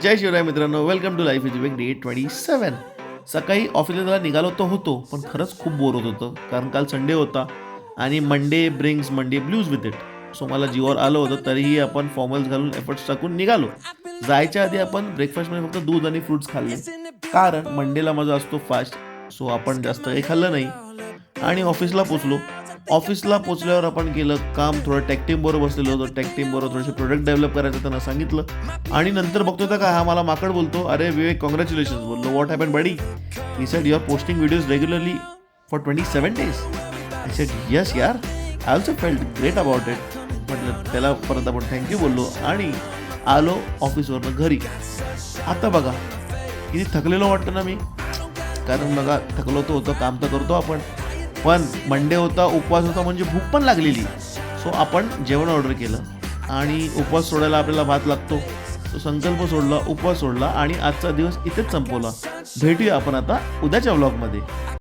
जय शिवराय मित्रांनो, welcome to life is big day 27. सकाळी ऑफिसला जायला निघालो तर होतो, पण खरंच खूप बोर होत होतं. कारण काल संडे होता आणि Monday brings Monday blues with it. So मला जीवावर आलं होतं, तरीही आपण फॉर्मल्स घालून एफर्ट्स टाकून निघालो. जायच्या आधी आपण ब्रेकफास्टमध्ये फक्त दूध आणि फ्रुट्स खाल्ले. कारण मंडेला माझा असतो फास्ट, सो आपण जास्त काही खाल्लं नाही आणि ऑफिसला पोचलो. ऑफिसला पोचल्यावर आपण केलं काम, थोडं टेक टीमबरोबर बसलेलो होतो. टेक टीमबरोबर थोडेसे प्रोडक्ट डेव्हलप करायचं त्यांना सांगितलं आणि नंतर बघतोय तर काय हा मला माकड बोलतो, "अरे विवेक, काँग्रॅच्युलेशन्स." बोललो, "what happen buddy?" He said, "you are posting videos regularly for 27 days." I said, "yes यार, I also felt great about it." म्हटलं त्याला परत आपण थँक्यू बोललो आणि आलो ऑफिसवरनं घरी. आता बघा किती थकलेलो वाटतं ना मी. कारण बघा थकलो तर होतं, काम तर करतो आपण. पण मंडे होता, उपवास होता म्हणजे भूक पण लागलेली. सो आपण जेवण ऑर्डर केलं आणि उपवास सोडायला आपल्याला भात लागतो. तो संकल्प सोडला, उपवास सोडला आणि आजचा दिवस इथेच संपवला. भेटूया आपण आता उद्याच्या व्लॉगमध्ये.